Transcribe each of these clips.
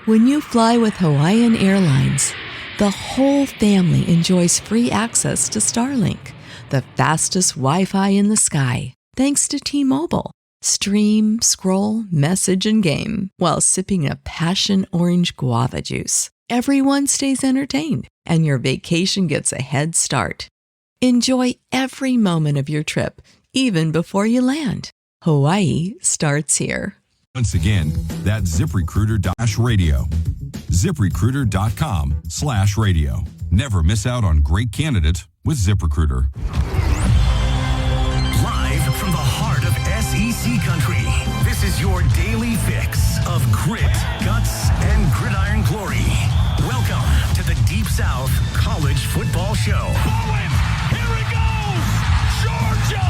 When you fly with Hawaiian Airlines, the whole family enjoys free access to Starlink, the fastest Wi-Fi in the sky, thanks to T-Mobile. Stream, scroll, message, and game while sipping a passion orange guava juice. Everyone stays entertained, and your vacation gets a head start. Enjoy every moment of your trip, even before you land. Hawaii starts here. Once again, that's ZipRecruiter.radio. ZipRecruiter.com/radio. Never miss out on great candidates with ZipRecruiter. Live from the heart of SEC country, this is your daily fix of grit, guts, and gridiron glory. Welcome to the Deep South College Football Show. Bowen, here it goes! Georgia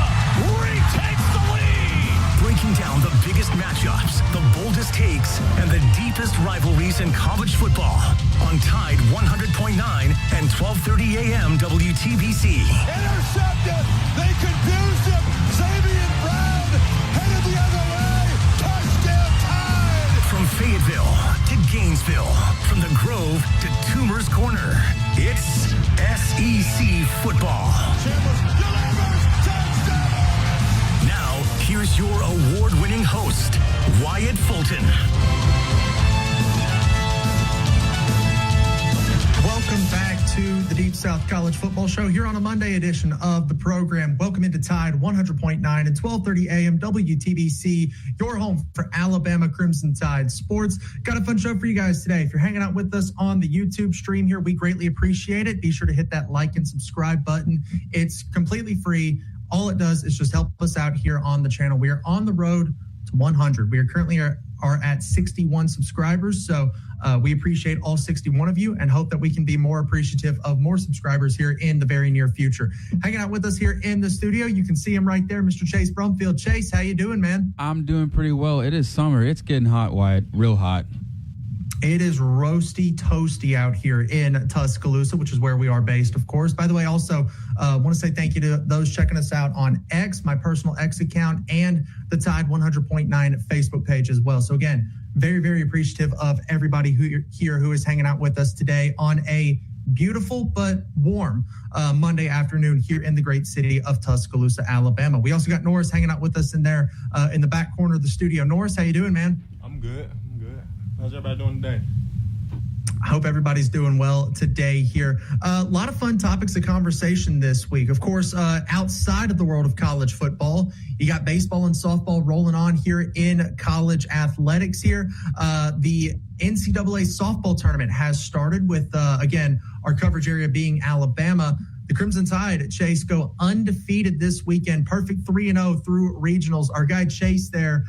retakes the lead! Breaking down the biggest matchups, the boldest takes, and the deepest rivalries in college football on Tide 100.9 and 1230 AM WTBC. Intercepted! They confused him! Xavier Brown headed the other way! Touchdown Tide! From Fayetteville to Gainesville, from the Grove to Toomer's Corner, it's SEC football. Chambers delivers! Touchdown! Now, here's your award-winning host, Wyatt Fulton. Welcome back to the Deep South College Football Show here on a Monday edition of the program. Welcome into Tide 100.9 and 1230 AM WTBC, your home for Alabama Crimson Tide sports. Got a fun show for you guys today. If you're hanging out with us on the YouTube stream here, we greatly appreciate it. Be sure to hit that like and subscribe button. It's completely free. All it does is just help us out here on the channel. We are on the road to 100. We are currently are at 61 subscribers. So we appreciate all 61 of you and hope that we can be more appreciative of more subscribers here in the very near future. Hanging out with us here in the studio, you can see him right there, Mr. Chase Brumfield. Chase, how you doing, man? I'm doing pretty well. It is summer. It's getting hot, Wyatt. Real hot. It is roasty toasty out here in Tuscaloosa, which is where we are based, of course. By the way, also want to say thank you to those checking us out on X, my personal X account, and the Tide 100.9 Facebook page as well. So again, very, very appreciative of everybody who is hanging out with us today on a beautiful but warm Monday afternoon here in the great city of Tuscaloosa, Alabama. We also got Norris hanging out with us in there in the back corner of the studio. Norris, how you doing, man? I'm good. How's everybody doing today? I hope everybody's doing well today here. A lot of fun topics of conversation this week. Of course, outside of the world of college football, you got baseball and softball rolling on here in college athletics here. The NCAA softball tournament has started with, again, our coverage area being Alabama. The Crimson Tide, Chase, go undefeated this weekend. Perfect 3-0 through regionals. Our guy Chase there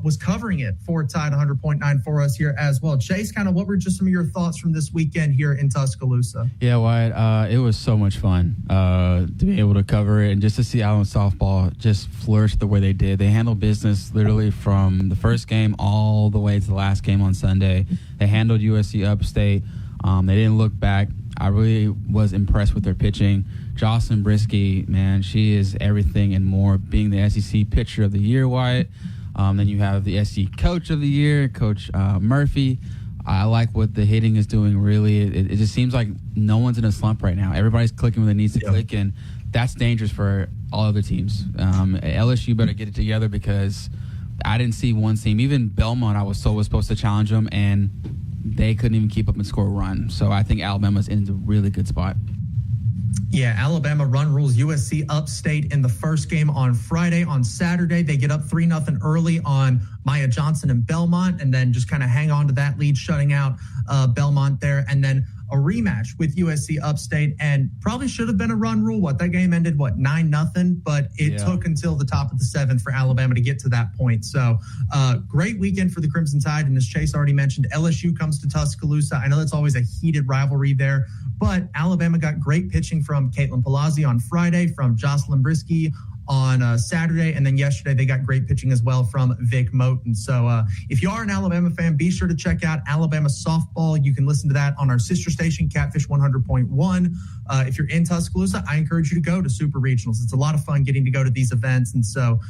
was covering it for Tide 100.9 for us here as well. Chase, kind of what were just some of your thoughts from this weekend here in Tuscaloosa? Yeah, Wyatt, it was so much fun to be able to cover it and just to see Alabama softball just flourish the way they did. They handled business literally from the first game all the way to the last game on Sunday. They handled USC Upstate. They didn't look back. I really was impressed with their pitching. Jocelyn Brisky, man, she is everything and more, being the SEC Pitcher of the Year, Wyatt. Then you have the SEC Coach of the Year, Coach Murphy. I like what the hitting is doing, really. It just seems like no one's in a slump right now. Everybody's clicking when it needs to click, and that's dangerous for all other teams. LSU better get it together because I didn't see one team. Even Belmont, I was supposed to challenge them, and they couldn't even keep up and score a run. So I think Alabama's in a really good spot. Yeah, Alabama run rules USC Upstate in the first game on Friday. On Saturday, they get up 3-0 early on Maya Johnson and Belmont, and then just kind of hang on to that lead, shutting out Belmont there. And then a rematch with USC Upstate, and probably should have been a run rule. That game ended, 9-0, but it took until the top of the seventh for Alabama to get to that point. So great weekend for the Crimson Tide. And as Chase already mentioned, LSU comes to Tuscaloosa. I know that's always a heated rivalry there, but Alabama got great pitching from Caitlin Palazzi on Friday, from Jocelyn Brisky on Saturday, and then yesterday they got great pitching as well from Vic Moten. So if you are an Alabama fan, be sure to check out Alabama softball. You can listen to that on our sister station, Catfish 100.1. If you're in Tuscaloosa, I encourage you to go to Super Regionals. It's a lot of fun getting to go to these events, and so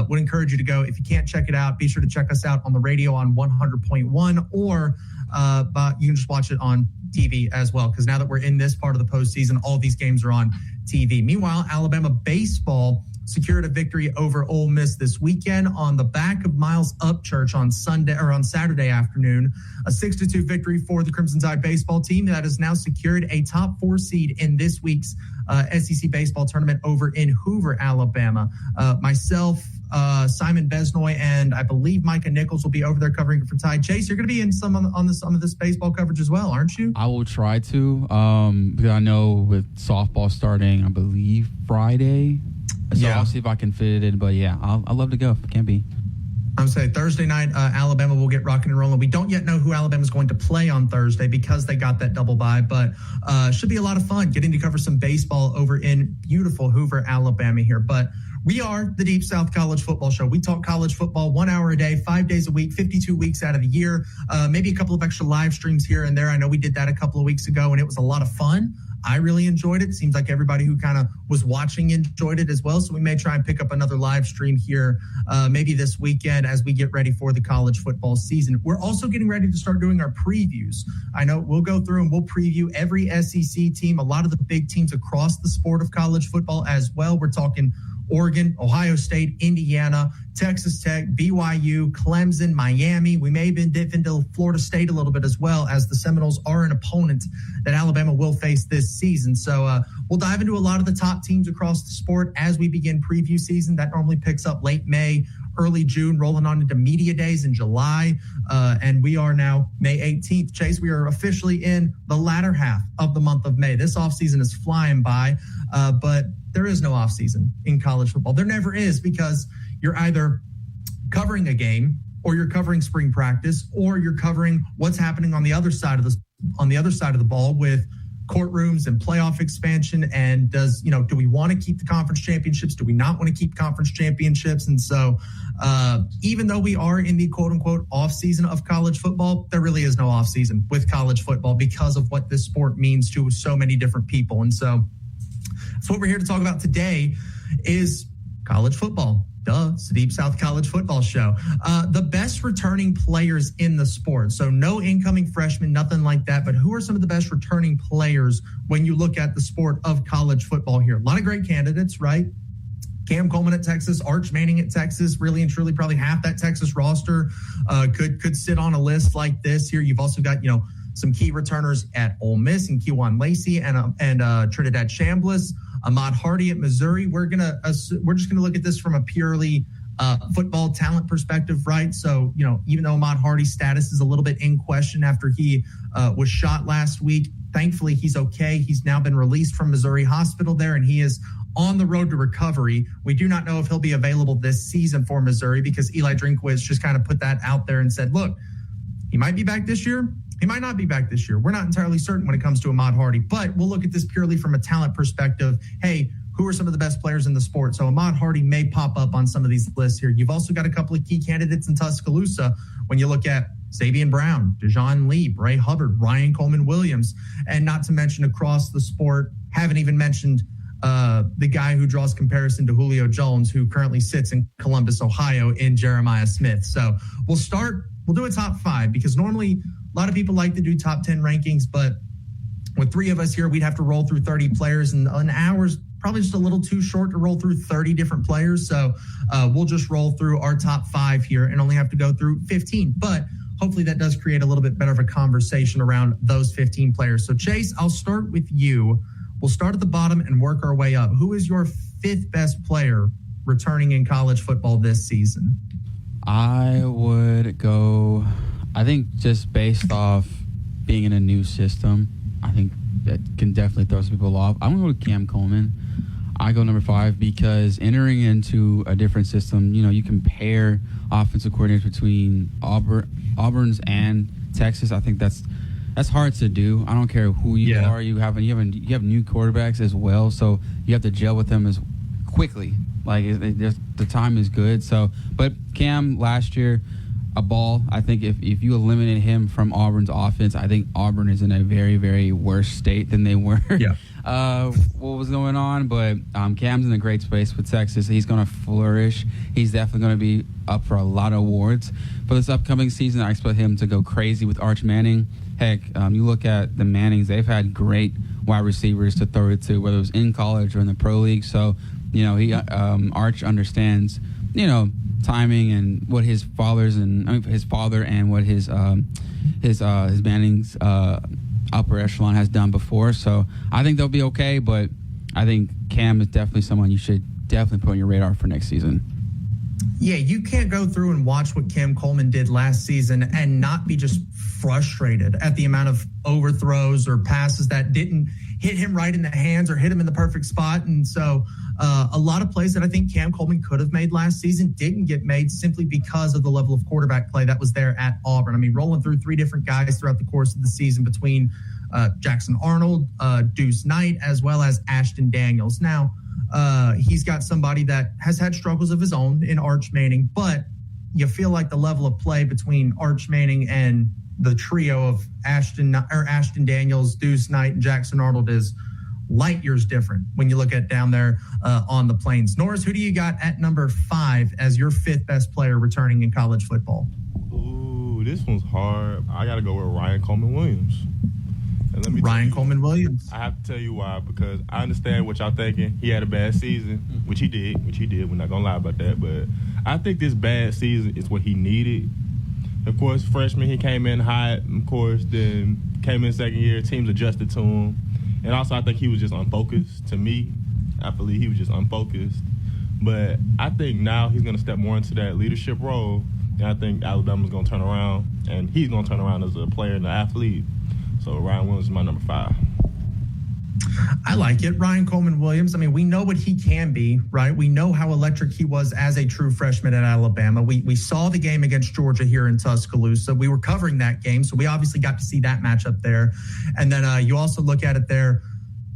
would encourage you to go. If you can't check it out, be sure to check us out on the radio on 100.1 or but you can just watch it on TV as well, because now that we're in this part of the postseason, all these games are on TV. Meanwhile, Alabama baseball secured a victory over Ole Miss this weekend on the back of Miles Upchurch on Saturday afternoon. A 6-2 victory for the Crimson Tide baseball team that has now secured a top 4 seed in this week's SEC baseball tournament over in Hoover, Alabama. Myself, Simon Besnoy, and I believe Micah Nichols will be over there covering for Tide. Chase, you're going to be in some of this baseball coverage as well, aren't you? I will try to, because I know with softball starting, I believe Friday. So I'll see if I can fit it in. But yeah, I'll love to go if it can be. I'm saying Thursday night, Alabama will get rocking and rolling. We don't yet know who Alabama's going to play on Thursday because they got that double bye, but should be a lot of fun getting to cover some baseball over in beautiful Hoover, Alabama here. But we are the Deep South College Football Show. We talk college football 1 hour a day, 5 days a week, 52 weeks out of the year, maybe a couple of extra live streams here and there. I know we did that a couple of weeks ago, and it was a lot of fun. I really enjoyed it. Seems like everybody who kind of was watching enjoyed it as well. So we may try and pick up another live stream here maybe this weekend as we get ready for the college football season. We're also getting ready to start doing our previews. I know we'll go through and we'll preview every SEC team, a lot of the big teams across the sport of college football as well. We're talking Oregon, Ohio State, Indiana, Texas Tech, BYU, Clemson, Miami. We may even dip into Florida State a little bit as well, as the Seminoles are an opponent that Alabama will face this season. So we'll dive into a lot of the top teams across the sport as we begin preview season. That normally picks up late May, early June, rolling on into media days in July. And we are now May 18th. Chase, we are officially in the latter half of the month of May. This offseason is flying by, but there is no offseason in college football. There never is, because you're either covering a game, or you're covering spring practice, or you're covering what's happening on the other side of the ball with courtrooms and playoff expansion. And do we want to keep the conference championships? Do we not want to keep conference championships? And so even though we are in the quote unquote off season of college football, there really is no off season with college football because of what this sport means to so many different people. And so what we're here to talk about today is college football. Duh, it's the Deep South College Football Show. The best returning players in the sport. So no incoming freshmen, nothing like that. But who are some of the best returning players when you look at the sport of college football here? A lot of great candidates, right? Cam Coleman at Texas, Arch Manning at Texas, really and truly probably half that Texas roster could sit on a list like this here. You've also got, some key returners at Ole Miss and Kejuan Lacey and Trinidad Chambliss. Ahmad Hardy at Missouri. We're just gonna look at this from a purely football talent perspective, right? So, even though Ahmad Hardy's status is a little bit in question after he was shot last week, thankfully he's okay. He's now been released from Missouri Hospital there, and he is on the road to recovery. We do not know if he'll be available this season for Missouri, because Eli Drinkwitz just kind of put that out there and said, look, he might be back this year. He might not be back this year. We're not entirely certain when it comes to Ahmad Hardy, but we'll look at this purely from a talent perspective. Hey, who are some of the best players in the sport? So Ahmad Hardy may pop up on some of these lists here. You've also got a couple of key candidates in Tuscaloosa when you look at Sabian Brown, Dejon Lee, Ray Hubbard, Ryan Coleman Williams, and not to mention across the sport, haven't even mentioned the guy who draws comparison to Julio Jones, who currently sits in Columbus, Ohio, in Jeremiah Smith. So we'll do a top 5, because normally a lot of people like to do top 10 rankings, but with 3 of us here, we'd have to roll through 30 players, and an hour's probably just a little too short to roll through 30 different players. So we'll just roll through our top 5 here and only have to go through 15. But hopefully that does create a little bit better of a conversation around those 15 players. So Chase, I'll start with you. We'll start at the bottom and work our way up. Who is your 5th best player returning in college football this season? I would go, I think just based off being in a new system, I think that can definitely throw some people off. I'm going to go with Cam Coleman. I go number 5 because entering into a different system, you compare offensive coordinators between Auburn's and Texas. I think that's hard to do. I don't care who you are. You have new quarterbacks as well, so you have to gel with them as quickly. Like the time is good. So, but Cam last year, a ball. I think if you eliminate him from Auburn's offense, I think Auburn is in a very, very worse state than they were. Yeah. What was going on, but Cam's in a great space with Texas. He's going to flourish. He's definitely going to be up for a lot of awards. For this upcoming season, I expect him to go crazy with Arch Manning. Heck, you look at the Mannings, they've had great wide receivers to throw it to, whether it was in college or in the pro league. So, Arch understands, timing and what his father and what his Manning's upper echelon has done before. So I think they'll be okay, but I think Cam is definitely someone you should definitely put on your radar for next season. Yeah, you can't go through and watch what Cam Coleman did last season and not be just frustrated at the amount of overthrows or passes that didn't hit him right in the hands or hit him in the perfect spot. And so a lot of plays that I think Cam Coleman could have made last season didn't get made simply because of the level of quarterback play that was there at Auburn. I mean, rolling through 3 different guys throughout the course of the season between Jackson Arnold, Deuce Knight, as well as Ashton Daniels. Now, he's got somebody that has had struggles of his own in Arch Manning, but you feel like the level of play between Arch Manning and the trio of Ashton Daniels, Deuce Knight, and Jackson Arnold is light years different when you look at down there on the plains. Norris, who do you got at number 5 as your 5th best player returning in college football? Ooh, this one's hard. I got to go with Ryan Coleman Williams. And let me Ryan Coleman Williams. I have to tell you why, because I understand what y'all thinking. He had a bad season, which he did. We're not going to lie about that. But I think this bad season is what he needed. Of course, freshman, he came in hot. Of course, then came in second year. Teams adjusted to him. And also, I think he was just unfocused. To me, I believe he was just unfocused. But I think now he's going to step more into that leadership role. And I think Alabama's going to turn around. And he's going to turn around as a player and an athlete. So Ryan Williams is my number 5. I like it. Ryan Coleman Williams. I mean, we know what he can be, right? We know how electric he was as a true freshman at Alabama. We saw the game against Georgia here in Tuscaloosa. We were covering that game, so we obviously got to see that matchup there. And then you also look at it there,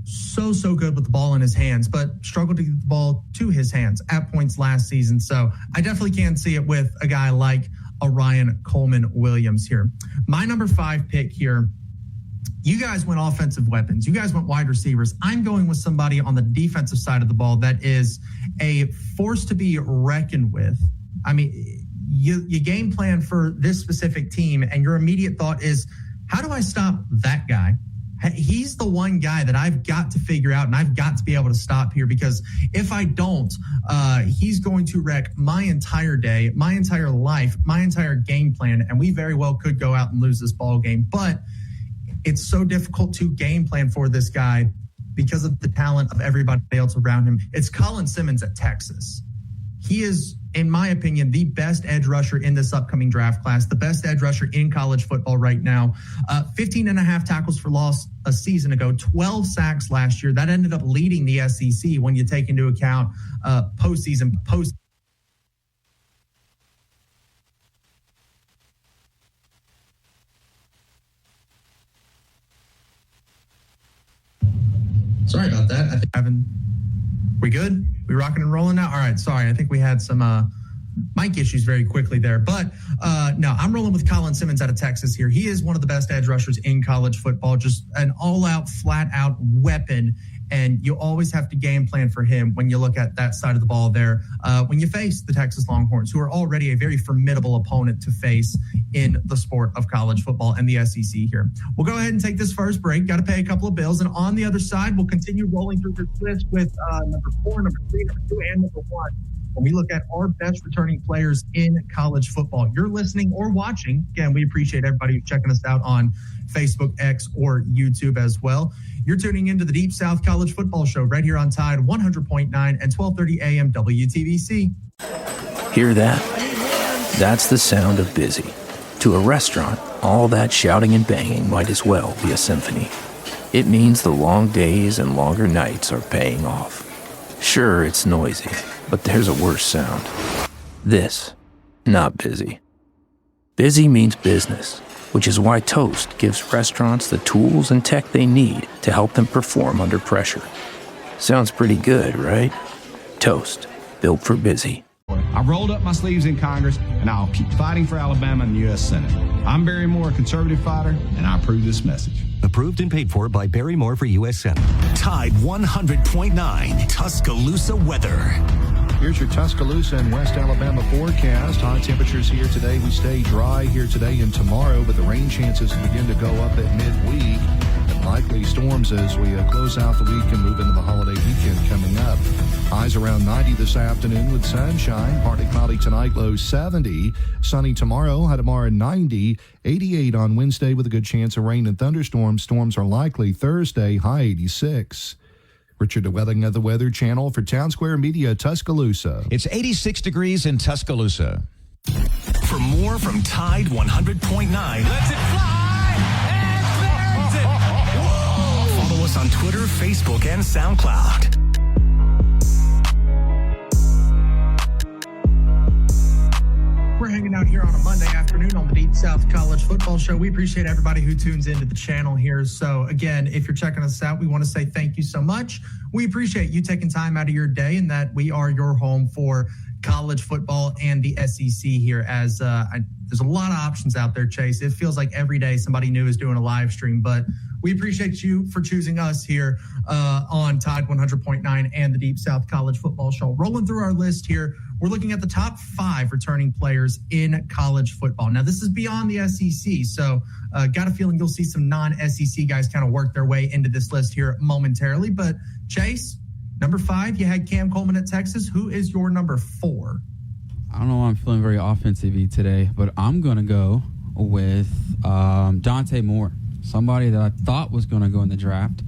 so good with the ball in his hands, but struggled to get the ball to his hands at points last season. So I definitely can see it with a guy like a Ryan Coleman Williams here. My number 5 pick here, you guys went offensive weapons. You guys went wide receivers. I'm going with somebody on the defensive side of the ball that is a force to be reckoned with. I mean, you game plan for this specific team, and your immediate thought is, how do I stop that guy? He's the one guy that I've got to figure out, and I've got to be able to stop here, because if I don't, he's going to wreck my entire day, my entire life, my entire game plan, and we very well could go out and lose this ball game. But it's so difficult to game plan for this guy because of the talent of everybody else around him. It's Colin Simmons at Texas. He is, in my opinion, the best edge rusher in this upcoming draft class, the best edge rusher in college football right now. 15 and a half tackles for loss a season ago, 12 sacks last year. That ended up leading the SEC when you take into account postseason. Sorry about that. I think we good? We rocking and rolling now? All right. Sorry. I think we had some mic issues very quickly there. But no, I'm rolling with Colin Simmons out of Texas here. He is one of the best edge rushers in college football, just an all-out, flat-out weapon. And you always have to game plan for him when you look at that side of the ball there. When you face the Texas Longhorns, who are already a very formidable opponent to face in the sport of college football and the SEC here. We'll go ahead and take this first break. Got to pay a couple of bills. And on the other side, we'll continue rolling through this list with number 4, number 3, number 2, and number 1. When we look at our best returning players in college football. You're listening or watching. Again, we appreciate everybody checking us out on Facebook, X, or YouTube as well. You're tuning into the Deep South College Football Show right here on Tide 100.9 and 1230 AM WTBC. Hear that? That's the sound of busy. To a restaurant, all that shouting and banging might as well be a symphony. It means the long days and longer nights are paying off. Sure, it's noisy, but there's a worse sound. This, not busy. Busy means business, which is why Toast gives restaurants the tools and tech they need to help them perform under pressure. Sounds pretty good, right? Toast, built for busy. I rolled up my sleeves in Congress, and I'll keep fighting for Alabama in the U.S. Senate. I'm Barry Moore, a conservative fighter, and I approve this message. Approved and paid for by Barry Moore for U.S. Senate. Tide 100.9 Tuscaloosa weather. Here's your Tuscaloosa and West Alabama forecast. High temperatures here today. We stay dry here today and tomorrow, but the rain chances begin to go up at midweek. And likely storms as we close out the week and move into the holiday weekend coming up. Highs around 90 this afternoon with sunshine. Partly cloudy tonight, low 70. Sunny tomorrow, high tomorrow 90. 88 on Wednesday with a good chance of rain and thunderstorms. Storms are likely Thursday, high 86. Richard DeWelling of the Weather Channel for Town Square Media, Tuscaloosa. It's 86 degrees in Tuscaloosa. For more from Tide 100.9, Let's it fly and there's it. follow us on Twitter, Facebook, and SoundCloud. We're hanging out here on a Monday afternoon on the Deep South College Football Show. We appreciate everybody who tunes into the channel here. So again, if you're checking us out, we want to say thank you so much. We appreciate you taking time out of your day and that we are your home for college football and the SEC here. As there's a lot of options out there, Chase. It feels like every day somebody new is doing a live stream, but we appreciate you for choosing us here on Tide 100.9 and the Deep South College Football Show. Rolling through our list here, we're looking at the top 5 returning players in college football. Now, this is beyond the SEC, so got a feeling you'll see some non-SEC guys kind of work their way into this list here momentarily. But, Chase, number 5, you had Cam Coleman at Texas. Who is your number 4? I don't know why I'm feeling very offensive-y today, but I'm going to go with Dante Moore, somebody that I thought was going to go in the draft,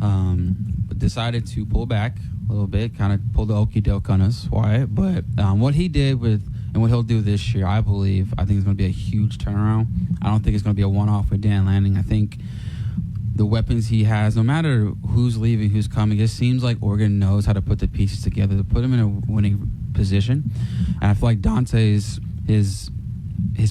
but decided to pull back a little bit, kind of pull the okie doke on us, Wyatt. But what he did with and what he'll do this year, I think it's going to be a huge turnaround. I don't think it's going to be a one-off with Dan Lanning. I think the weapons he has, no matter who's leaving, who's coming, it seems like Oregon knows how to put the pieces together to put him in a winning position. And I feel like Dante's his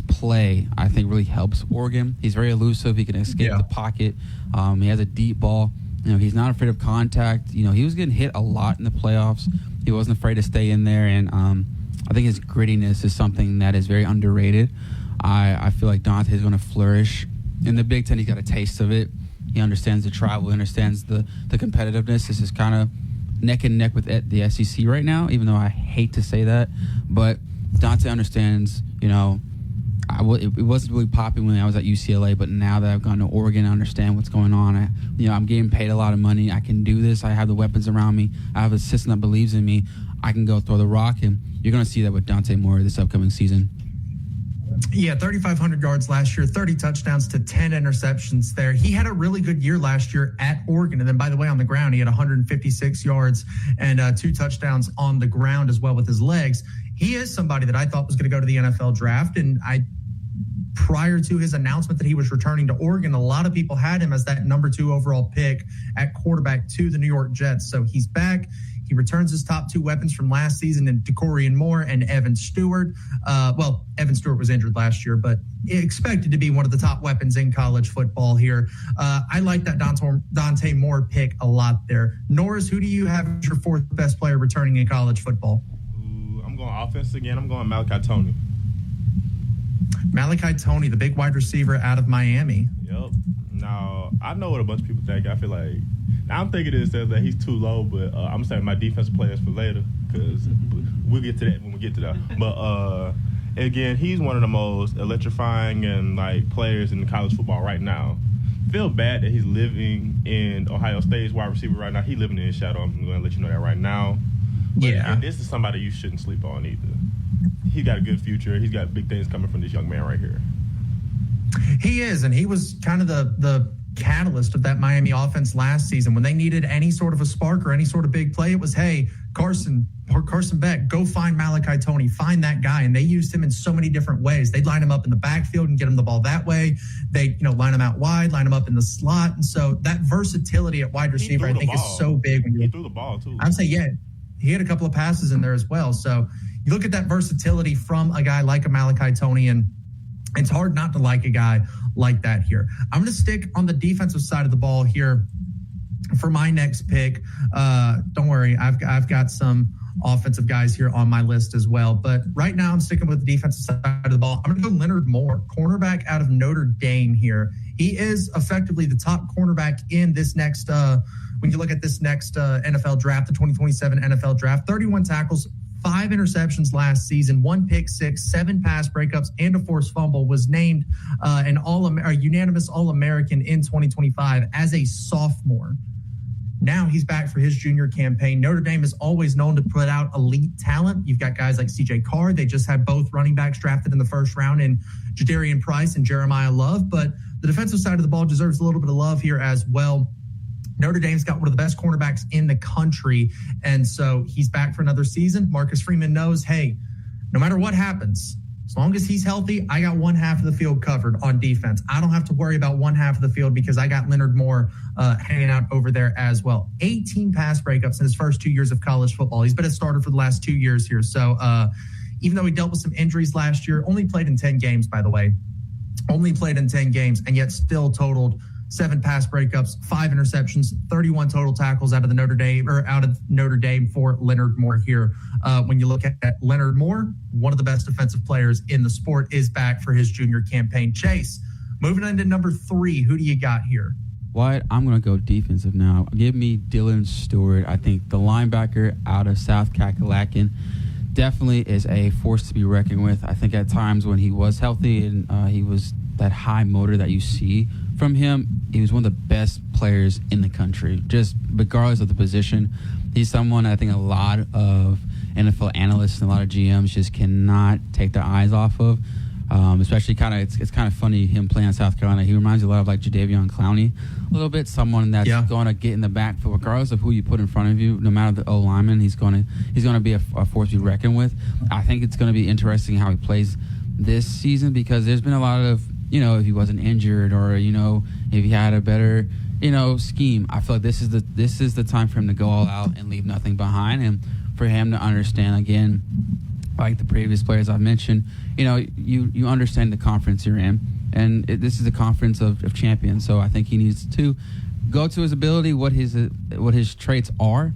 play, I think, really helps Oregon. He's very elusive. He can escape the pocket. He has a deep ball. He's not afraid of contact. He was getting hit a lot in the playoffs. He wasn't afraid to stay in there. And I think his grittiness is something that is very underrated. I feel like Dante is going to flourish. In the Big Ten, he's got a taste of it. He understands the travel. He understands the competitiveness. This is kind of neck and neck with the SEC right now, even though I hate to say that. But Dante understands, it wasn't really popping when I was at UCLA, but now that I've gone to Oregon, I understand what's going on. I'm getting paid a lot of money. I can do this. I have the weapons around me. I have a system that believes in me. I can go throw the rock, and you're going to see that with Dante Moore this upcoming season. Yeah, 3,500 yards last year, 30 touchdowns to 10 interceptions there. He had a really good year last year at Oregon. And then, by the way, on the ground, he had 156 yards and 2 touchdowns on the ground as well with his legs. He is somebody that I thought was going to go to the NFL draft. And prior to his announcement that he was returning to Oregon, a lot of people had him as that number 2 overall pick at quarterback to the New York Jets. So he's back. He returns his top 2 weapons from last season in Decorian Moore and Evan Stewart. Evan Stewart was injured last year, but expected to be one of the top weapons in college football here. I like that Dante Moore pick a lot there. Norris, who do you have as your 4th best player returning in college football? I'm going offense again. I'm going Malachi Toney. Malachi Toney, the big wide receiver out of Miami. Yep. Now, I know what a bunch of people think. I feel like I'm thinking it says that he's too low, but I'm saying my defensive players for later because we'll get to that when we get to that. But again, he's one of the most electrifying and players in college football right now. Feel bad that he's living in Ohio State's wide receiver right now. He's living in his shadow. I'm going to let you know that right now. But again, this is somebody you shouldn't sleep on either. He's got a good future. He's got big things coming from this young man right here. He is, and he was kind of the catalyst of that Miami offense last season. When they needed any sort of a spark or any sort of big play, it was, hey, Carson Beck, go find Malachi Toney, find that guy. And they used him in so many different ways. They'd line him up in the backfield and get him the ball that way. They'd line him out wide, line him up in the slot. And so that versatility at wide receiver, I think, is so big. He threw the ball, too. I'd say, he had a couple of passes in there as well. So you look at that versatility from a guy like a Malachi Toney, and it's hard not to like a guy like that here. I'm going to stick on the defensive side of the ball here for my next pick. Don't worry, I've got some offensive guys here on my list as well. But right now I'm sticking with the defensive side of the ball. I'm going to go Leonard Moore, cornerback out of Notre Dame here. He is effectively the top cornerback in this next, when you look at this next NFL draft, the 2027 NFL draft. 31 tackles, 5 interceptions last season, 1 pick six, 7 pass breakups, and a forced fumble. Was named a unanimous All-American in 2025 as a sophomore. Now he's back for his junior campaign. Notre Dame is always known to put out elite talent. You've got guys like C.J. Carr. They just had both running backs drafted in the first round in Jadarian Price and Jeremiah Love. But the defensive side of the ball deserves a little bit of love here as well. Notre Dame's got one of the best cornerbacks in the country, and so he's back for another season. Marcus Freeman knows, hey, no matter what happens, as long as he's healthy, I got one half of the field covered on defense. I don't have to worry about one half of the field because I got Leonard Moore hanging out over there as well. 18 pass breakups in his first 2 years of college football. He's been a starter for the last 2 years here. So even though he dealt with some injuries last year, only played in 10 games, by the way. Only played in 10 games, and yet still totaled 7 pass breakups, 5 interceptions, 31 total tackles out of Notre Dame for Leonard Moore here. When you look at Leonard Moore, one of the best defensive players in the sport, is back for his junior campaign. Chase, moving on to number 3, who do you got here? Wyatt, I'm going to go defensive now. Give me Dylan Stewart. I think the linebacker out of South Kakalaki definitely is a force to be reckoned with. I think at times when he was healthy and he was that high motor that you see from him, he was one of the best players in the country, just regardless of the position. He's someone I think a lot of NFL analysts and a lot of GMs just cannot take their eyes off of. Especially it's kind of funny him playing in South Carolina. He reminds you a lot of like Jadeveon Clowney a little bit, someone that's going to get in the backfield regardless of who you put in front of you. No matter the O-lineman, he's going to be a force to be reckoned with. I think it's going to be interesting how he plays this season because there's been a lot of, if he wasn't injured or, if he had a better, scheme. I feel like this is the time for him to go all out and leave nothing behind, and for him to understand again, like the previous players I've mentioned, you understand the conference you're in, and this is a conference of champions. So I think he needs to go to his ability, what his traits are,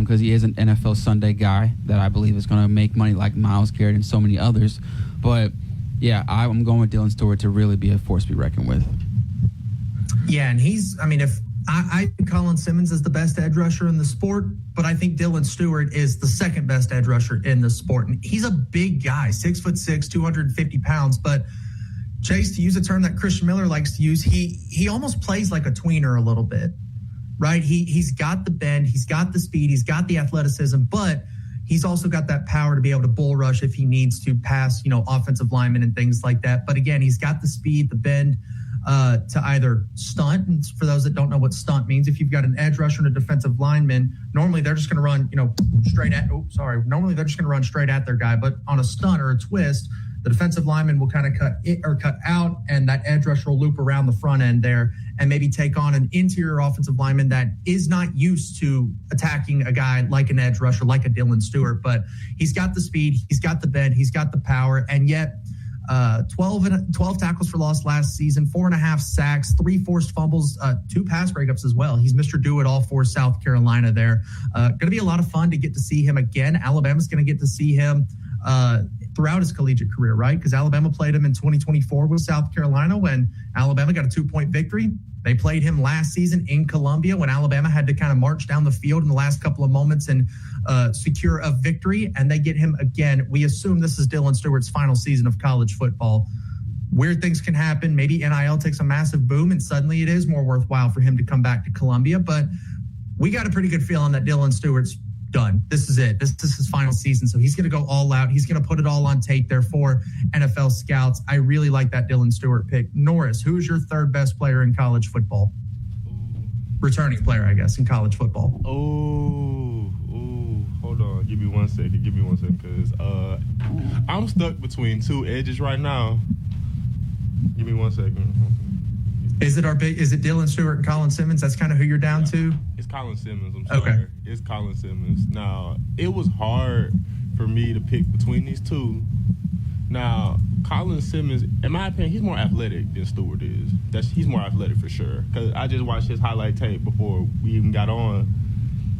because he is an NFL Sunday guy that I believe is going to make money like Myles Garrett and so many others. But yeah, I'm going with Dylan Stewart to really be a force to be reckoned with. Yeah, and if I think Colin Simmons is the best edge rusher in the sport, but I think Dylan Stewart is the second best edge rusher in the sport. And he's a big guy, 6'6", 250 pounds. But Chase, to use a term that Christian Miller likes to use, he almost plays like a tweener a little bit, right? He's got the bend, he's got the speed, he's got the athleticism, but he's also got that power to be able to bull rush if he needs to pass, offensive linemen and things like that. But again, he's got the speed, the bend, to either stunt. And for those that don't know what stunt means, if you've got an edge rusher and a defensive lineman, normally they're just going to run, normally they're just going to run straight at their guy. But on a stunt or a twist, the defensive lineman will kind of cut out, and that edge rusher will loop around the front end there and maybe take on an interior offensive lineman that is not used to attacking a guy like an edge rusher, like a Dylan Stewart. But he's got the speed, he's got the bend, he's got the power, and yet 12 tackles for loss last season, 4.5 sacks, 3 forced fumbles, 2 pass breakups as well. He's Mr. Do-It-All for South Carolina there. Going to be a lot of fun to get to see him again. Alabama's going to get to see him throughout his collegiate career, right? Because Alabama played him in 2024 with South Carolina when Alabama got a 2-point victory. They played him last season in Columbia when Alabama had to kind of march down the field in the last couple of moments and secure a victory, and they get him again. We assume this is Dylan Stewart's final season of college football. Weird things can happen. Maybe NIL takes a massive boom, and suddenly it is more worthwhile for him to come back to Columbia. But we got a pretty good feeling that Dylan Stewart's done. This is it. This is his final season. So he's going to go all out. He's going to put it all on tape there for NFL scouts. I really like that Dylan Stewart pick. Norris, who is your third best player in college football? Returning player, I guess, in college football. Hold on. Give me 1 second. Because I'm stuck between 2 edges right now. Give me 1 second. Is it Dylan Stewart and Colin Simmons? That's kind of who you're down to? It's Colin Simmons. I'm sorry. Okay. It's Colin Simmons. Now, it was hard for me to pick between these two. Now, Colin Simmons, in my opinion, he's more athletic than Stewart is. He's more athletic for sure. Because I just watched his highlight tape before we even got on.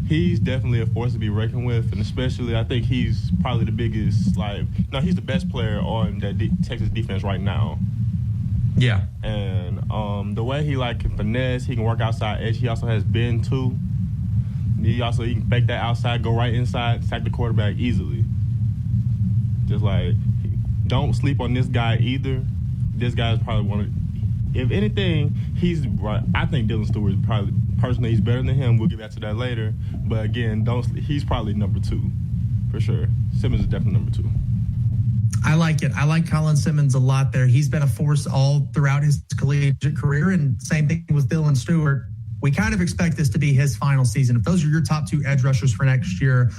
he's definitely a force to be reckoned with, and especially I think he's probably the biggest, he's the best player on that Texas defense right now. Yeah. And the way he can finesse, he can work outside edge. He also has bend too. He can fake that outside, go right inside, sack the quarterback easily. Just don't sleep on this guy either. This guy is probably one of, if anything, he's right. I think Dylan Stewart is probably, personally, he's better than him. We'll get back to that later. But again, he's probably number 2 for sure. Simmons is definitely number 2. I like it. I like Colin Simmons a lot there. He's been a force all throughout his collegiate career, and same thing with Dylan Stewart. We kind of expect this to be his final season. If those are your top 2 edge rushers for next year,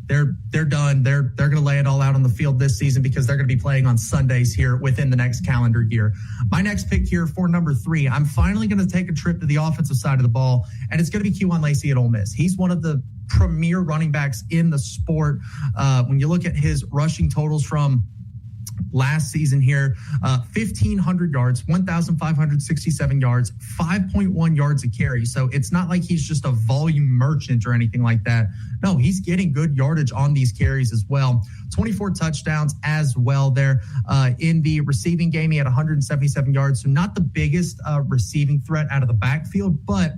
they're done. They're going to lay it all out on the field this season because they're going to be playing on Sundays here within the next calendar year. My next pick here for number 3, I'm finally going to take a trip to the offensive side of the ball, and it's going to be Kewan Lacey at Ole Miss. He's one of the premier running backs in the sport. When you look at his rushing totals from last season here, 1,500 yards, 1,567 yards, 5.1 yards a carry. So it's not like he's just a volume merchant or anything like that. No, he's getting good yardage on these carries as well. 24 touchdowns as well there. In the receiving game, he had 177 yards. So not the biggest receiving threat out of the backfield, but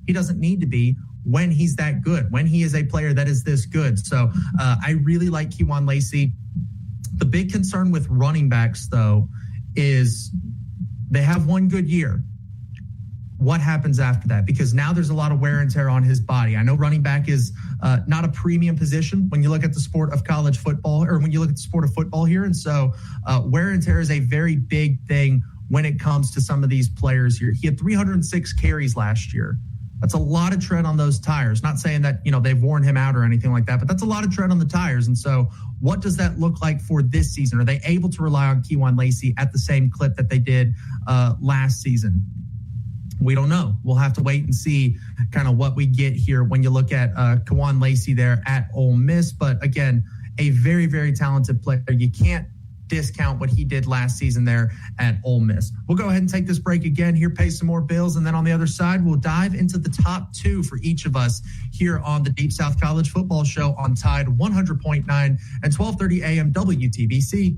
he doesn't need to be when he's that good, when he is a player that is this good. So I really like Kewan Lacey. The big concern with running backs, though, is they have one good year. What happens after that? Because now there's a lot of wear and tear on his body. I know running back is not a premium position when you look at the sport of college football, or when you look at the sport of football here. And so wear and tear is a very big thing when it comes to some of these players here. He had 306 carries last year. That's a lot of tread on those tires. Not saying that, they've worn him out or anything like that, but that's a lot of tread on the tires. And so what does that look like for this season? Are they able to rely on Kewan Lacey at the same clip that they did last season? We don't know. We'll have to wait and see kind of what we get here when you look at Kewan Lacey there at Ole Miss. But again, a very, very talented player. You can't discount what he did last season there at Ole Miss. We'll go ahead and take this break again here, pay some more bills, and then on the other side, we'll dive into the top 2 for each of us here on the Deep South College Football Show on Tide 100.9 and 1230 AM WTBC.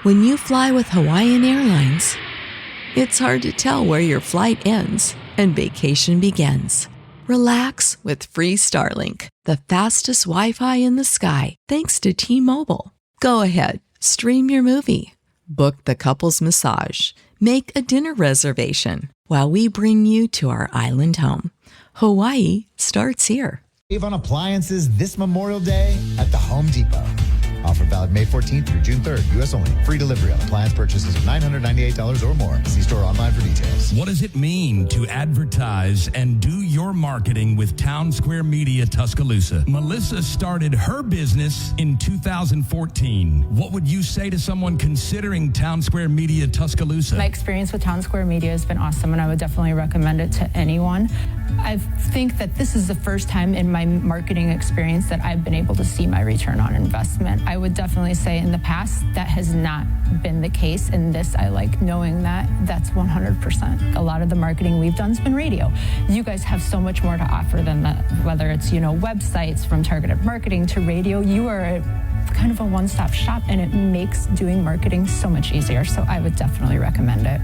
When you fly with Hawaiian Airlines, it's hard to tell where your flight ends and vacation begins. Relax with free Starlink, the fastest Wi-Fi in the sky, thanks to T-Mobile. Go ahead, stream your movie, book the couple's massage, make a dinner reservation while we bring you to our island home. Hawaii starts here. Save on appliances this Memorial Day at the Home Depot. Offer valid May 14th through June 3rd. U.S. only. Free delivery on appliance purchases of $998 or more. See store online for details. What does it mean to advertise and do your marketing with Town Square Media Tuscaloosa? Melissa started her business in 2014. What would you say to someone considering Town Square Media Tuscaloosa? My experience with Town Square Media has been awesome, and I would definitely recommend it to anyone. I think that this is the first time in my marketing experience that I've been able to see my return on investment. I would definitely say in the past that has not been the case. In this, I like knowing that that's 100%. A lot of the marketing we've done has been radio. You guys have so much more to offer than that, whether it's, websites, from targeted marketing to radio. You are kind of a one-stop shop, and it makes doing marketing so much easier. So I would definitely recommend it.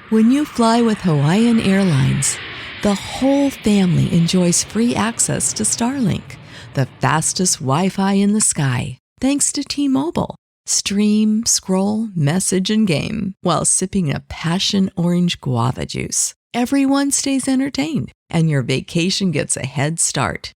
When you fly with Hawaiian Airlines, the whole family enjoys free access to Starlink, the fastest Wi-Fi in the sky, thanks to T-Mobile. Stream, scroll, message, and game while sipping a passion orange guava juice. Everyone stays entertained, and your vacation gets a head start.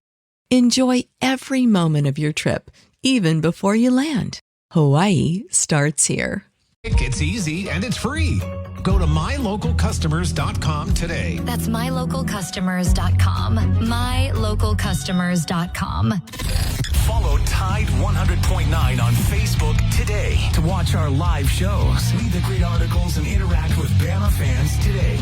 Enjoy every moment of your trip, even before you land. Hawaii starts here. It's easy and it's free. Go to mylocalcustomers.com today. That's mylocalcustomers.com. Mylocalcustomers.com. Follow Tide 100.9 on Facebook today to watch our live shows, read the great articles, and interact with Bama fans today.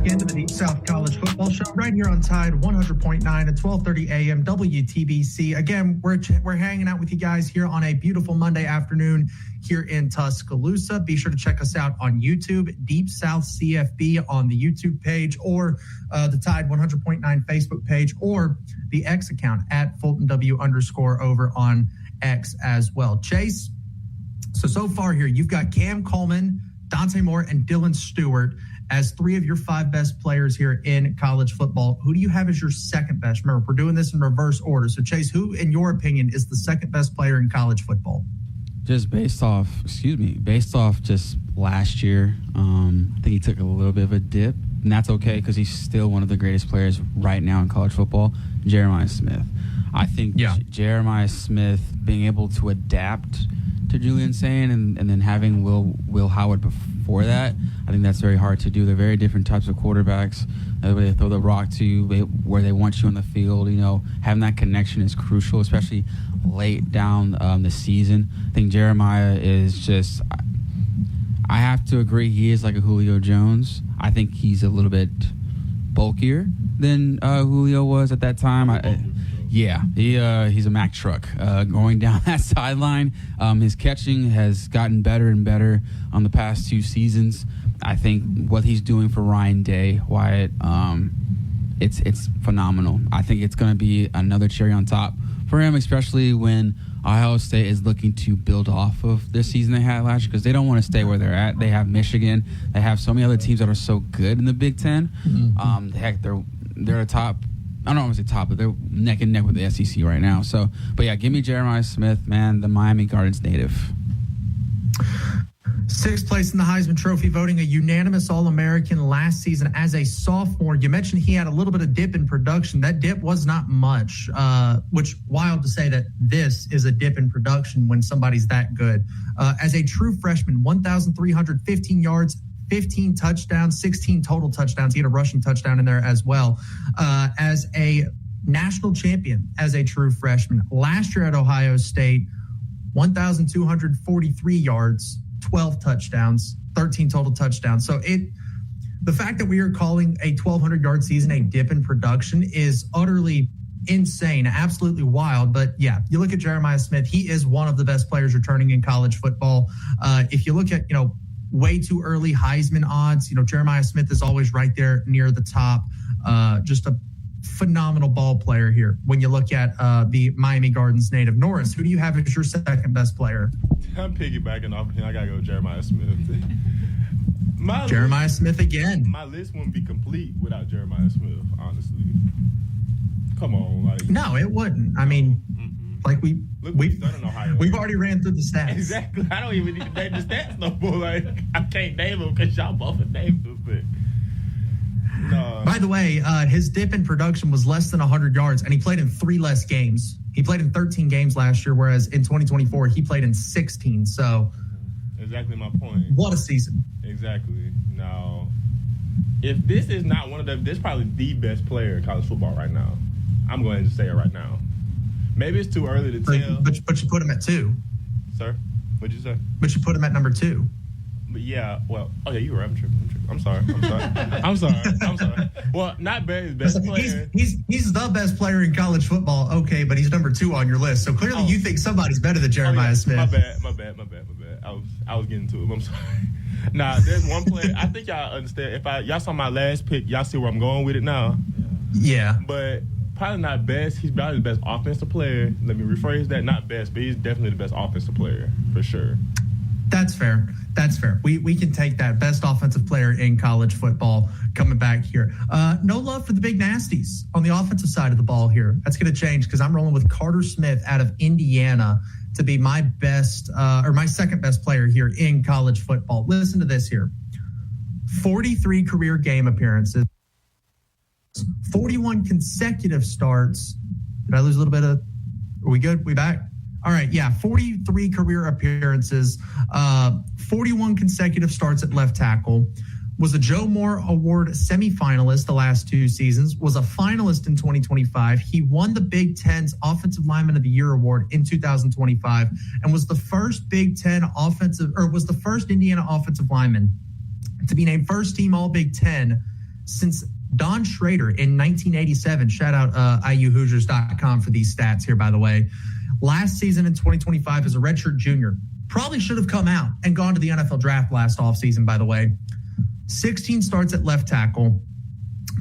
into the Deep South College Football Show right here on Tide 100.9 at 12:30 AM WTBC. Again, we're hanging out with you guys here on a beautiful Monday afternoon here in Tuscaloosa. Be sure to check us out on YouTube, Deep South CFB on the YouTube page, or the Tide 100.9 Facebook page, or the X account at FultonW_ over on X as well. Chase, so far here, you've got Cam Coleman, Dante Moore, and Dylan Stewart as 3 of your 5 best players here in college football. Who do you have as your second best? Remember, we're doing this in reverse order. So, Chase, who, in your opinion, is the second best player in college football? Just based off just last year, I think he took a little bit of a dip, and that's okay because he's still one of the greatest players right now in college football, Jeremiah Smith. I think Jeremiah Smith being able to adapt to Julian Sain and then having Will Howard before that, I think that's very hard to do. They're very different types of quarterbacks. They throw the rock to you, where they want you on the field. Having that connection is crucial, especially late down the season. I think Jeremiah is just, I have to agree, he is like a Julio Jones. I think he's a little bit bulkier than Julio was at that time. He's a Mack truck going down that sideline. His catching has gotten better and better on the past 2 seasons. I think what he's doing for Ryan Day, Wyatt, it's phenomenal. I think it's going to be another cherry on top for him, especially when Ohio State is looking to build off of this season they had last year, because they don't want to stay where they're at. They have Michigan. They have so many other teams that are so good in the Big Ten. They're a top. I don't want to say top, but they're neck and neck with the SEC right now. So, but yeah, give me Jeremiah Smith, man, the Miami Gardens native. 6th place in the Heisman Trophy voting, a unanimous All-American last season as a sophomore. You mentioned he had a little bit of dip in production. That dip was not much, which wild to say that this is a dip in production when somebody's that good. As a true freshman, 1,315 yards, 15 touchdowns, 16 total touchdowns. He had a rushing touchdown in there as well. As a national champion, as a true freshman. Last year at Ohio State, 1,243 yards, 12 touchdowns, 13 total touchdowns. So the fact that we are calling a 1,200-yard season a dip in production is utterly insane, absolutely wild. But yeah, you look at Jeremiah Smith, he is one of the best players returning in college football. If you look at, way too early Heisman odds, Jeremiah Smith is always right there near the top. Just a phenomenal ball player here. When you look at the Miami Gardens native. Norris, who do you have as your second best player? I'm piggybacking off him. I got to go Jeremiah Smith. Jeremiah Smith again. My list wouldn't be complete without Jeremiah Smith, honestly. Come on. No, it wouldn't. I mean, we've done in Ohio. We've already ran through the stats. Exactly. I don't even need to name the stats no more. I can't name them because y'all both have named them. But no. By the way, his dip in production was less than 100 yards, and he played in 3 less games. He played in 13 games last year, whereas in 2024 he played in 16. So, exactly my point. What a season! Exactly. Now, if this is not one of them, this is probably the best player in college football right now. I'm going to say it right now. Maybe it's too early to tell. But you put him at 2. Sir? What'd you say? But you put him at number 2. But yeah, well, you were right. I'm tripping. I'm sorry. Well, not bad. Best player. He's the best player in college football. Okay, but he's number 2 on your list. So clearly you think somebody's better than Jeremiah Smith. My bad. I was getting to him. I'm sorry. Nah, there's one player. I think y'all understand. Y'all saw my last pick, y'all see where I'm going with it now. Yeah. But probably not best. He's probably the best offensive player. Let me rephrase that. Not best, but he's definitely the best offensive player for sure. That's fair. We can take that. Best offensive player in college football coming back here. No love for the big nasties on the offensive side of the ball here. That's going to change because I'm rolling with Carter Smith out of Indiana to be my best or my second best player here in college football. Listen to this here. 43 career game appearances, 41 consecutive starts. Did I lose a little bit of? Are we good? We back? All right, yeah, 43 career appearances, 41 consecutive starts at left tackle, was a Joe Moore Award semifinalist the last 2 seasons, was a finalist in 2025. He won the Big Ten's Offensive Lineman of the Year award in 2025 and was the first was the first Indiana offensive lineman to be named first team All Big Ten since Don Schrader in 1987. Shout out IUHoosiers.com for these stats here, by the way. Last season in 2025 as a redshirt junior. Probably should have come out and gone to the NFL draft last offseason, by the way. 16 starts at left tackle.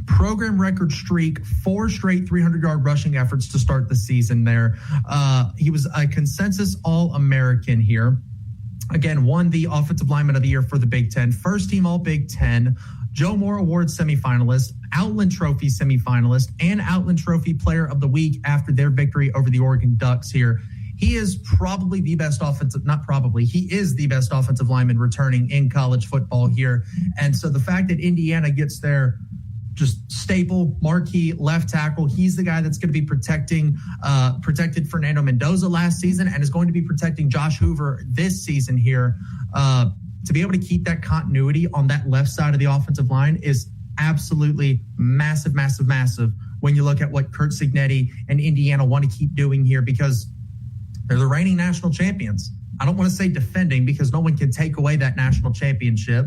Program record streak, 4 straight 300-yard rushing efforts to start the season there. He was a consensus All-American here. Again, won the Offensive Lineman of the Year for the Big Ten. First team All-Big Ten. Joe Moore Award semifinalist, Outland Trophy semifinalist, and Outland Trophy Player of the Week after their victory over the Oregon Ducks here. He is probably the best he is the best offensive lineman returning in college football here. And so the fact that Indiana gets their just staple marquee left tackle, he's the guy that's going to be protected Fernando Mendoza last season and is going to be protecting Josh Hoover this season here. To be able to keep that continuity on that left side of the offensive line is absolutely massive, massive, massive when you look at what Kurt Cignetti and Indiana want to keep doing here, because they're the reigning national champions. I don't want to say defending because no one can take away that national championship.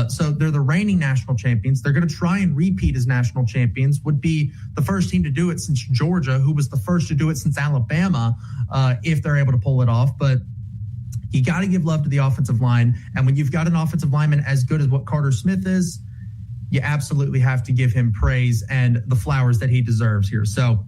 So they're the reigning national champions. They're going to try and repeat as national champions, would be the first team to do it since Georgia, who was the first to do it since Alabama, if they're able to pull it off. But you got to give love to the offensive line. And when you've got an offensive lineman as good as what Carter Smith is, you absolutely have to give him praise and the flowers that he deserves here. So,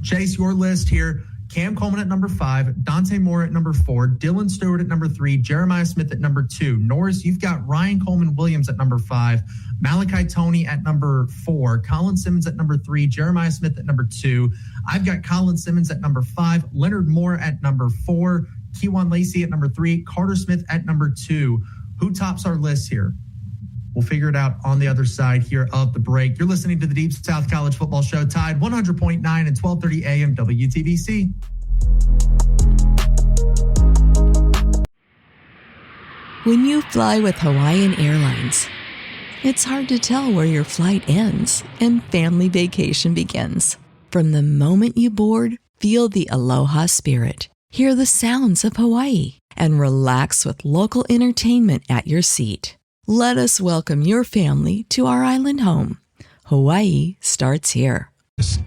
Chase, your list here. Cam Coleman at number 5, Dante Moore at number 4, Dylan Stewart at number 3, Jeremiah Smith at number 2. Norris, you've got Ryan Coleman Williams at number 5, Malachi Toney at number 4, Colin Simmons at number 3, Jeremiah Smith at number 2. I've got Colin Simmons at number 5, Leonard Moore at number 4, Kewan Lacey at number 3, Carter Smith at number 2. Who tops our list here? We'll figure it out on the other side here of the break. You're listening to the Deep South College Football Show, Tide 100.9 and 1230 AM WTBC. When you fly with Hawaiian Airlines, it's hard to tell where your flight ends and family vacation begins. From the moment you board, feel the aloha spirit, hear the sounds of Hawaii, and relax with local entertainment at your seat. Let us welcome your family to our island home. Hawaii starts here.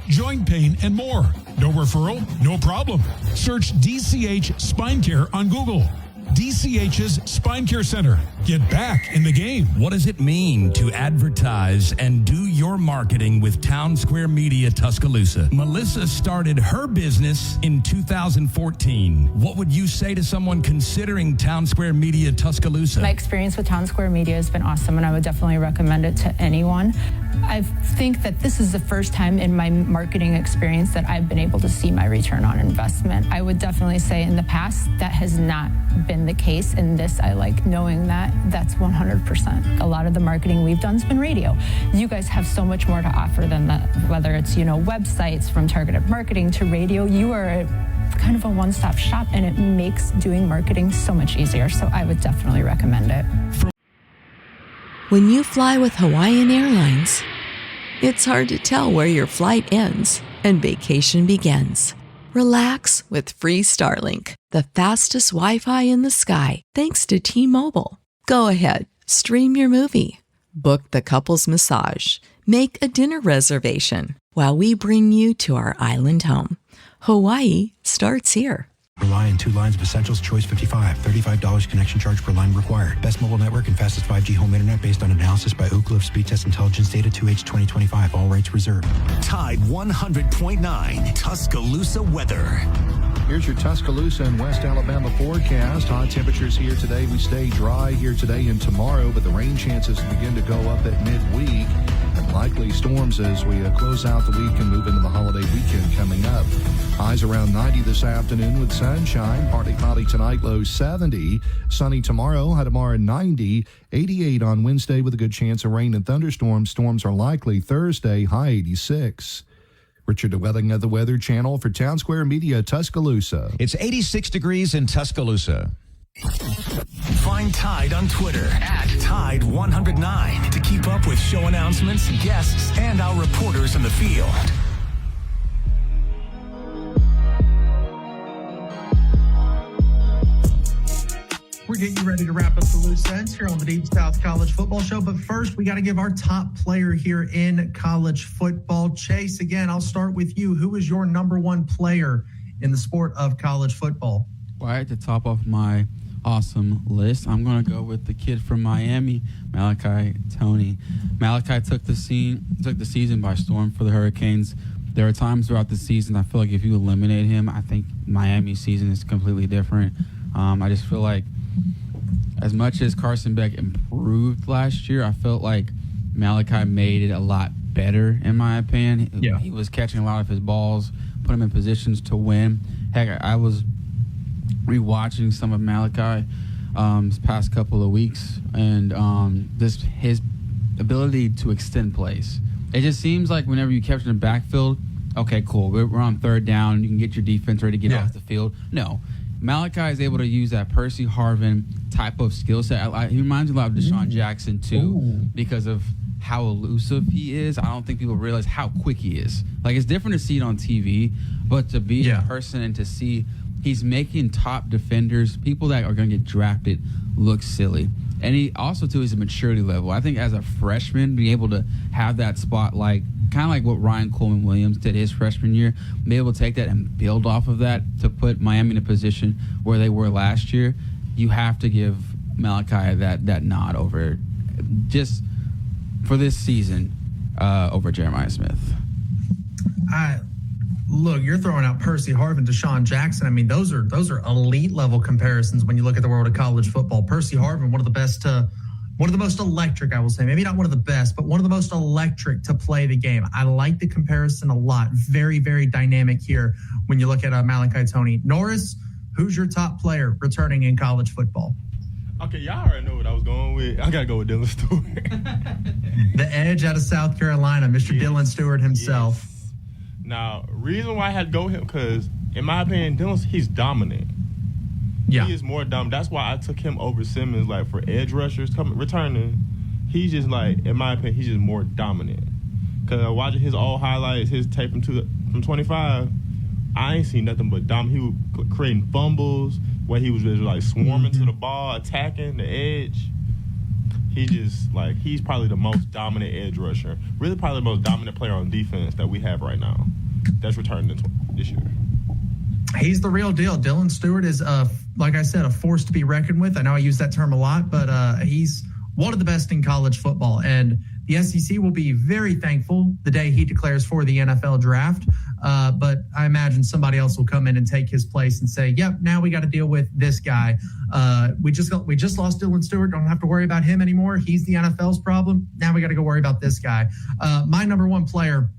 Joint pain and more. No referral? No problem. Search DCH Spine Care on Google. DCH's Spine Care Center. Get back in the game. What does it mean to advertise and do your marketing with Town Square Media Tuscaloosa? Melissa started her business in 2014. What would you say to someone considering Town Square Media Tuscaloosa? My experience with Town Square Media has been awesome, and I would definitely recommend it to anyone. I think that this is the first time in my marketing experience that I've been able to see my return on investment. I would definitely say in the past that has not been the case. In this, I like knowing that that's 100%. A lot of the marketing we've done has been radio. You guys have so much more to offer than that, whether it's, websites from targeted marketing to radio. You are kind of a one-stop shop, and it makes doing marketing so much easier. So I would definitely recommend it. When you fly with Hawaiian Airlines, it's hard to tell where your flight ends and vacation begins. Relax with free Starlink, the fastest Wi-Fi in the sky, thanks to T-Mobile. Go ahead, stream your movie, book the couple's massage, make a dinner reservation while we bring you to our island home. Hawaii starts here. Rely on 2 lines of Essentials Choice 55. $35 connection charge per line required. Best mobile network and fastest 5G home internet based on analysis by Oak Cliff Speed Test Intelligence Data 2H 2025. All rights reserved. Tide 100.9 Tuscaloosa weather. Here's your Tuscaloosa and West Alabama forecast. Hot temperatures here today. We stay dry here today and tomorrow, but the rain chances begin to go up at midweek. And likely storms as we close out the week and move into the holiday weekend coming up. Highs around 90 this afternoon with sunshine. Partly cloudy tonight, low 70. Sunny tomorrow, high tomorrow 90. 88 on Wednesday with a good chance of rain and thunderstorms. Storms are likely Thursday, high 86. Richard DeWelling of the Weather Channel for Town Square Media, Tuscaloosa. It's 86 degrees in Tuscaloosa. Find Tide on Twitter @Tide109 to keep up with show announcements, guests, and our reporters in the field. We're get you ready to wrap up the loose ends here on the Deep South College Football Show. But first, we got to give our top player here in college football. Chase, again, I'll start with you. Who is your number one player in the sport of college football? Right at the top of my awesome list, I'm going to go with the kid from Miami, Malachi Toney. Malachi took the season by storm for the Hurricanes. There are times throughout the season I feel like if you eliminate him, I think Miami's season is completely different. I just feel like as much as Carson Beck improved last year, I felt like Malachi made it a lot better, in my opinion. Yeah. He was catching a lot of his balls, put him in positions to win. Heck, I was rewatching some of Malachi this past couple of weeks, and his ability to extend plays. It just seems like whenever you catch in the backfield, okay, cool, we're on third down, you can get your defense ready to get off the field. No. Malachi is able to use that Percy Harvin type of skill set. He reminds me a lot of Deshaun Jackson, too, because of how elusive he is. I don't think people realize how quick he is. Like, it's different to see it on TV, but to be in person and to see he's making top defenders, people that are going to get drafted, look silly. And he also, too, is a maturity level. I think as a freshman, being able to have that spot, like kind of like what Ryan Coleman Williams did his freshman year, be able to take that and build off of that to put Miami in a position where they were last year, you have to give Malachi that nod over just for this season over Jeremiah Smith. Look, you're throwing out Percy Harvin, Deshaun Jackson. I mean, those are elite level comparisons when you look at the world of college football. Percy Harvin, one of the most electric, I will say. Maybe not one of the best, but one of the most electric to play the game. I like the comparison a lot. Very, very dynamic here when you look at Malachi Toney. Norris, who's your top player returning in college football? Okay, y'all already know what I was going with. I got to go with Dylan Stewart. The edge out of South Carolina, Mr. Dylan Stewart himself. Yes. Now, reason why I had to go with him, because in my opinion, he's dominant. Yeah. He is more dominant. That's why I took him over Simmons, like, for edge rushers returning. He's just, like, in my opinion, he's just more dominant. Because watching his old highlights, his tape from 25, I ain't seen nothing but dominant. He was creating fumbles, where he was just, like, swarming to the ball, attacking the edge. He's probably the most dominant edge rusher. Really probably the most dominant player on defense that we have right now that's returning this year. He's the real deal. Dylan Stewart is, like I said, a force to be reckoned with. I know I use that term a lot, but he's one of the best in college football. And the SEC will be very thankful the day he declares for the NFL draft. But I imagine somebody else will come in and take his place and say, yep, now we got to deal with this guy. We just lost Dylan Stewart. Don't have to worry about him anymore. He's the NFL's problem. Now we got to go worry about this guy. My number one player,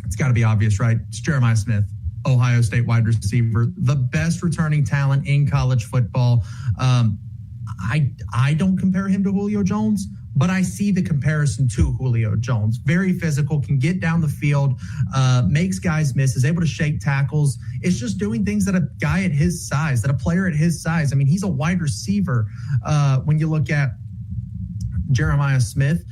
it's got to be obvious, right? It's Jeremiah Smith, Ohio State wide receiver, the best returning talent in college football. I don't compare him to Julio Jones, but I see the comparison to Julio Jones. Very physical, can get down the field, makes guys miss, is able to shake tackles. It's just doing things that a guy at his size, that a player at his size. I mean, he's a wide receiver. When you look at Jeremiah Smith,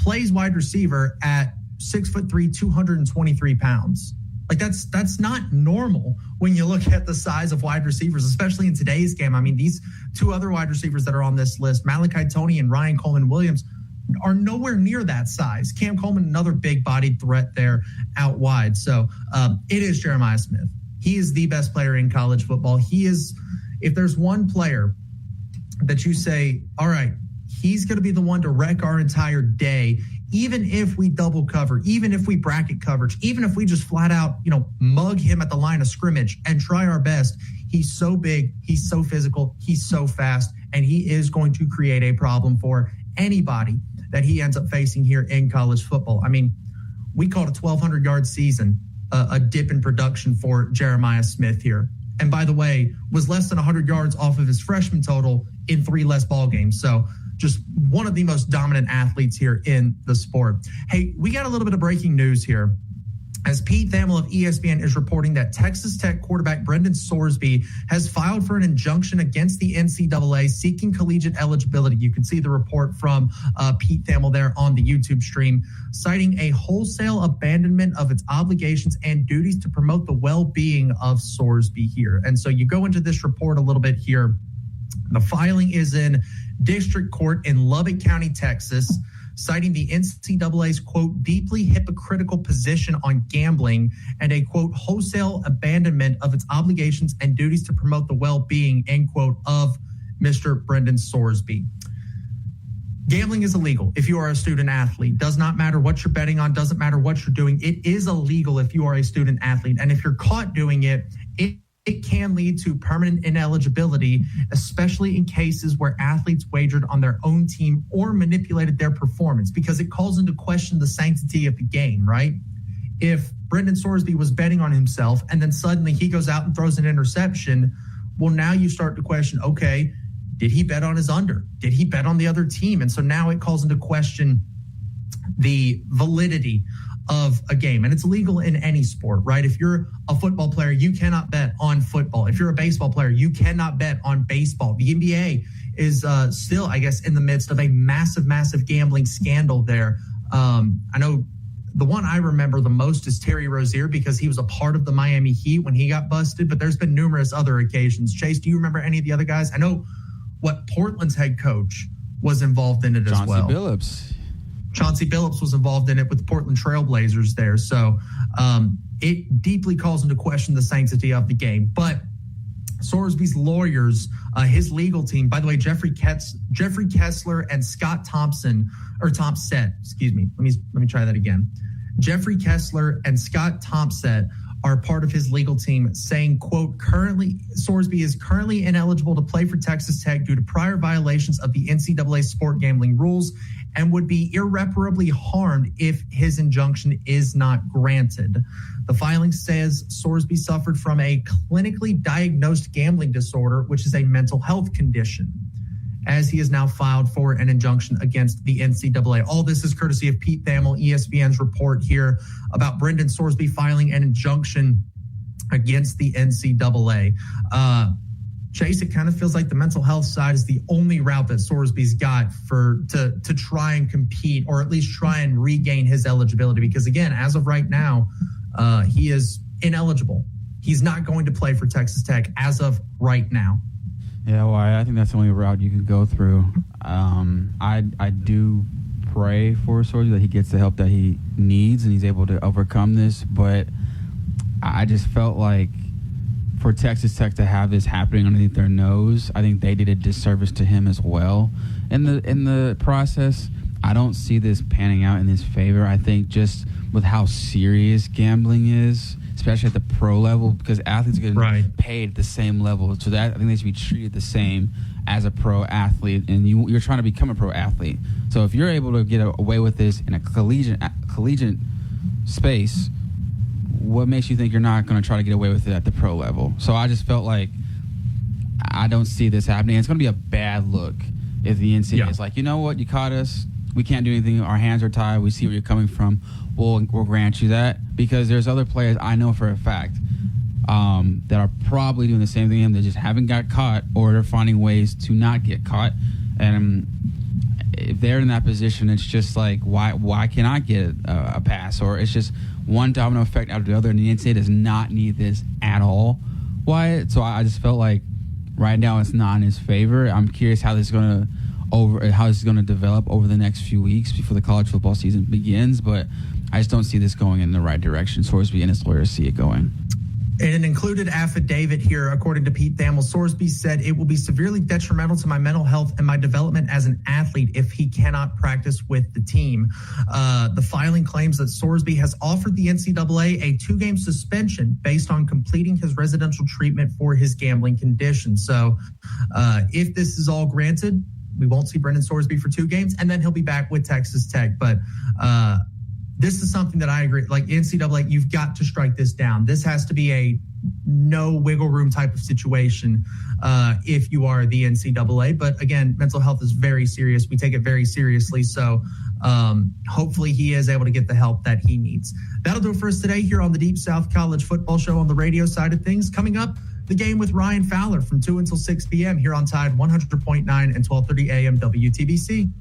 plays wide receiver at 6'3", 223 pounds. Like that's not normal when you look at the size of wide receivers, especially in today's game. I mean, these two other wide receivers that are on this list, Malachi Toney and Ryan Coleman Williams, are nowhere near that size. Cam Coleman, another big-bodied threat there out wide. So it is Jeremiah Smith. He is the best player in college football. He is, if there's one player that you say, all right, he's going to be the one to wreck our entire day, even if we double cover, even if we bracket coverage, even if we just flat out, mug him at the line of scrimmage and try our best. He's so big, he's so physical, he's so fast, and he is going to create a problem for anybody that he ends up facing here in college football. I mean, we called a 1,200-yard season a dip in production for Jeremiah Smith here. And by the way, was less than 100 yards off of his freshman total in 3 less ball games. So just one of the most dominant athletes here in the sport. Hey, we got a little bit of breaking news here, as Pete Thamel of ESPN is reporting that Texas Tech quarterback Brendan Sorsby has filed for an injunction against the NCAA seeking collegiate eligibility. You can see the report from Pete Thamel there on the YouTube stream, citing a wholesale abandonment of its obligations and duties to promote the well-being of Sorsby here. And so you go into this report a little bit here. The filing is in district court in Lubbock County, Texas, citing the NCAA's, quote, deeply hypocritical position on gambling and a, quote, wholesale abandonment of its obligations and duties to promote the well-being, end quote, of Mr. Brendan Sorsby. Gambling is illegal if you are a student athlete. Does not matter what you're betting on, doesn't matter what you're doing. It is illegal if you are a student athlete. And if you're caught doing it, it can lead to permanent ineligibility, especially in cases where athletes wagered on their own team or manipulated their performance, because it calls into question the sanctity of the game, right? If Brendan Sorsby was betting on himself and then suddenly he goes out and throws an interception, well, now you start to question, okay, did he bet on his under? Did he bet on the other team? And so now it calls into question the validity of a game. And it's illegal in any sport, right? If you're a football player, you cannot bet on football. If you're a baseball player, you cannot bet on baseball. The NBA is still, I guess, in the midst of a massive, massive gambling scandal there. I know the one I remember the most is Terry Rozier, because he was a part of the Miami Heat when he got busted, but there's been numerous other occasions. Chase, do you remember any of the other guys? I know what Portland's head coach was involved in it as well. Chauncey Billups was involved in it with the Portland Trailblazers there. So it deeply calls into question the sanctity of the game. But Sorsby's lawyers, his legal team, by the way, Jeffrey Kessler and Scott Thompson, or Thompson, excuse me. Let me try that again. Jeffrey Kessler and Scott Thompson are part of his legal team, saying, quote, Sorsby is currently ineligible to play for Texas Tech due to prior violations of the NCAA sport gambling rules and would be irreparably harmed if his injunction is not granted. The filing says Sorsby suffered from a clinically diagnosed gambling disorder, which is a mental health condition, as he is now filed for an injunction against the NCAA. All this is courtesy of Pete Thamel, ESPN's report here about Brendan Sorsby filing an injunction against the NCAA. Chase, it kind of feels like the mental health side is the only route that Sorsby's got to try and compete, or at least try and regain his eligibility. Because again, as of right now, he is ineligible. He's not going to play for Texas Tech as of right now. Yeah, well, I think that's the only route you could go through. I do pray for Sorsby that he gets the help that he needs and he's able to overcome this. But I just felt like for Texas Tech to have this happening underneath their nose, I think they did a disservice to him as well. In the process, I don't see this panning out in his favor. I think just with how serious gambling is, especially at the pro level, because athletes get paid at the same level. So that I think they should be treated the same as a pro athlete, and you're trying to become a pro athlete. So if you're able to get away with this in a collegiate space, what makes you think you're not going to try to get away with it at the pro level? So I just felt like I don't see this happening. It's going to be a bad look if the NCAA is like, you know what, you caught us. We can't do anything. Our hands are tied. We see where you're coming from. We'll grant you that, because there's other players I know for a fact that are probably doing the same thing. They just haven't got caught, or they're finding ways to not get caught. And if they're in that position, it's just like, why can't I get a pass? Or it's just one domino effect out of the other, and the NCAA does not need this at all. Wyatt. So I just felt like right now it's not in his favor. I'm curious how this is going to develop over the next few weeks before the college football season begins, but I just don't see this going in the right direction. Sorsby and his lawyers see it going. In an included affidavit here, according to Pete Thamel, Sorsby said, "It will be severely detrimental to my mental health and my development as an athlete if he cannot practice with the team." The filing claims that Sorsby has offered the NCAA a 2-game suspension based on completing his residential treatment for his gambling condition. So if this is all granted, we won't see Brendan Sorsby for 2 games, and then he'll be back with Texas Tech. But this is something that I agree. Like, NCAA, you've got to strike this down. This has to be a no wiggle room type of situation if you are the NCAA. But again, mental health is very serious. We take it very seriously. So hopefully he is able to get the help that he needs. That'll do it for us today here on the Deep South College Football Show on the radio side of things. Coming up, the game with Ryan Fowler from 2 until 6 p.m. here on Tide 100.9 and 1230 AM WTBC.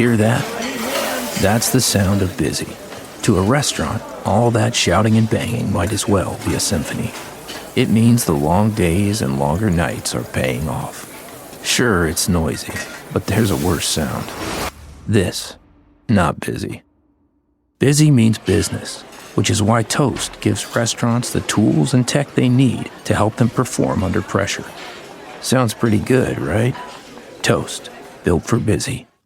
Hear that? That's the sound of busy. To a restaurant, all that shouting and banging might as well be a symphony. It means the long days and longer nights are paying off. Sure, it's noisy, but there's a worse sound. This, not busy. Busy means business, which is why Toast gives restaurants the tools and tech they need to help them perform under pressure. Sounds pretty good, right? Toast, built for busy.